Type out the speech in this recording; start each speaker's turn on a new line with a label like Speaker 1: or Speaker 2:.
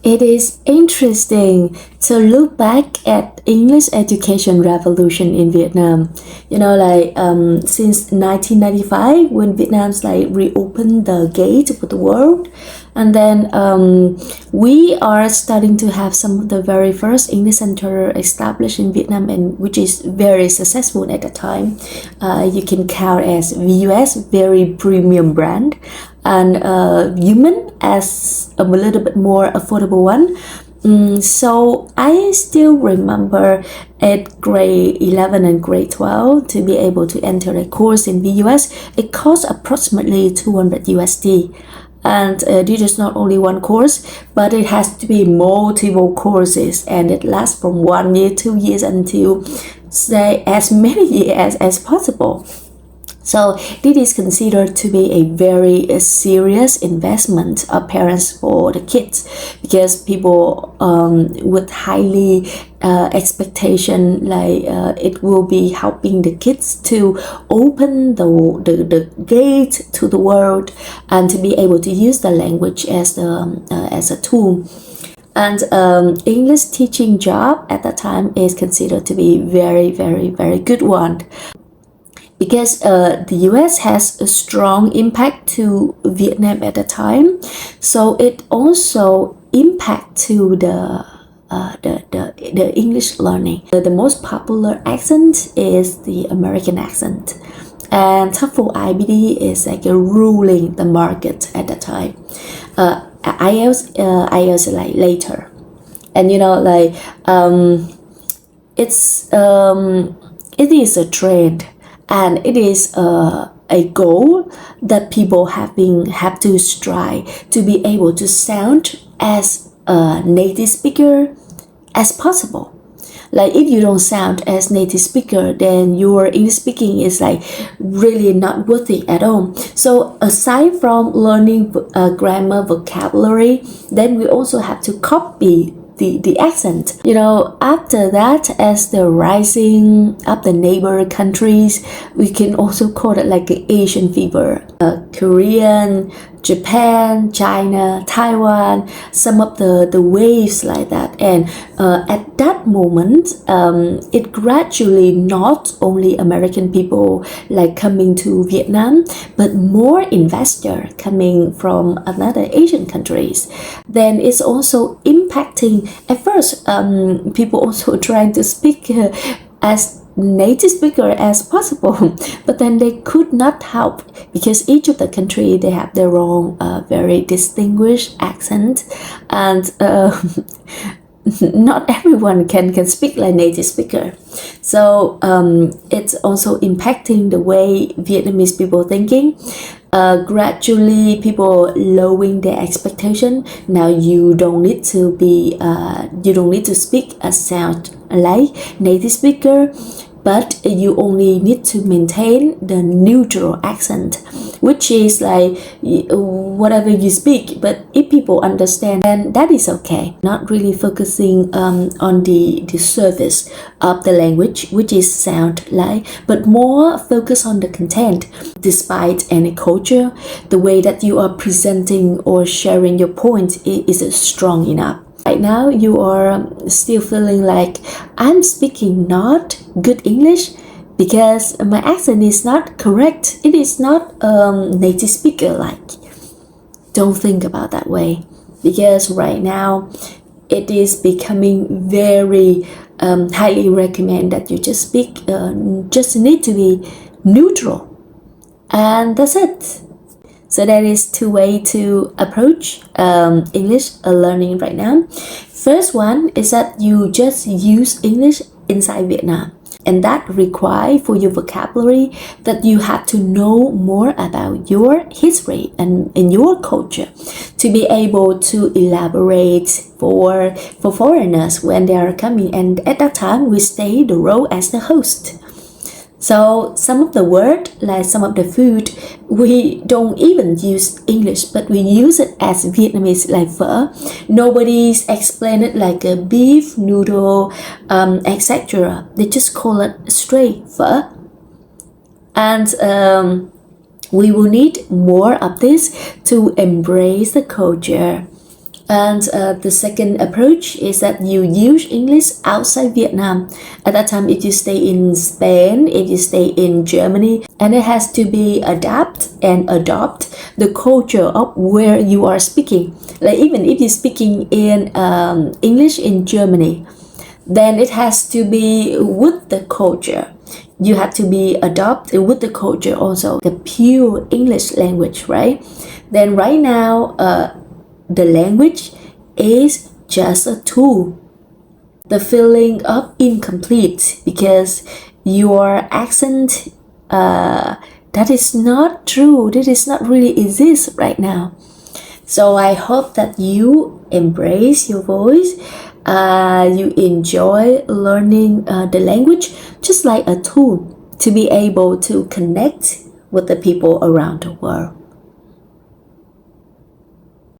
Speaker 1: It is interesting to look back at English education revolution in Vietnam. Since 1995, when Vietnam's reopened the gate for the world, and then we are starting to have some of the very first English center established in Vietnam, and which is very successful at the time. You can count as VUS, very premium brand, and Human as a little bit more affordable one. So I still remember at grade 11 and grade 12 to be able to enter a course in VUS. It costs approximately 200 USD. And this is not only one course, but it has to be multiple courses, and it lasts from 1 year, 2 years, until say as many years as possible. So this is considered to be a very serious investment of parents for the kids, because people with highly expectation it will be helping the kids to open the gate to the world and to be able to use the language as a tool. And English teaching job at that time is considered to be very, very, very good one, because the US has a strong impact to Vietnam at the time, so it also impact to the English learning. The most popular accent is the American accent, and TOEFL IBD is ruling the market at the time. IELTS later, and it is a trend. And it is a goal that people have to strive to be able to sound as a native speaker as possible. If you don't sound as native speaker, then your English speaking is really not worth it at all. So aside from learning grammar, vocabulary, then we also have to copy the accent. After that, as the rising of the neighbor countries, we can also call it the Asian fever. Korean, Japan, China, Taiwan, some of the waves like that. And at that moment, it gradually not only American people coming to Vietnam, but more investor coming from another Asian countries. Then it's also impacting, at first, people also trying to speak as native speaker as possible, but then they could not help, because each of the country, they have their own very distinguished accent, and not everyone can speak like native speaker. So it's also impacting the way Vietnamese people thinking. Gradually people lowering their expectation. Now you don't need to speak a sound like native speaker, but you only need to maintain the neutral accent, which is whatever you speak, but if people understand, then that is okay. Not really focusing on the surface of the language, which is sound but more focus on the content. Despite any culture, the way that you are presenting or sharing your point is strong enough. Right now, you are still feeling I'm speaking not good English because my accent is not correct. It is not native speaker Don't think about that way, because right now it is becoming very highly recommend that you just speak, just need to be neutral, and that's it. So that is two ways to approach English learning right now. First one is that you just use English inside Vietnam, and that requires for your vocabulary that you have to know more about your history and your culture to be able to elaborate for foreigners when they are coming. And at that time, we stay the role as the host. So some of the word, some of the food, we don't even use English, but we use it as Vietnamese, phở. Nobody's explain it like a beef, noodle, etc. They just call it straight phở. And we will need more of this to embrace the culture And the second approach is that you use English outside Vietnam. At that time, if you stay in Spain, if you stay in Germany, and it has to be adapt and adopt the culture of where you are speaking. Like even if you're speaking in English in Germany, then it has to be with the culture. You have to be adopted with the culture also, the pure English language, right? Then right now, the language is just a tool. The feeling of incomplete because your accent that is not true, that is not really exist right now. So I hope that you embrace your voice, you enjoy learning the language just like a tool to be able to connect with the people around the world.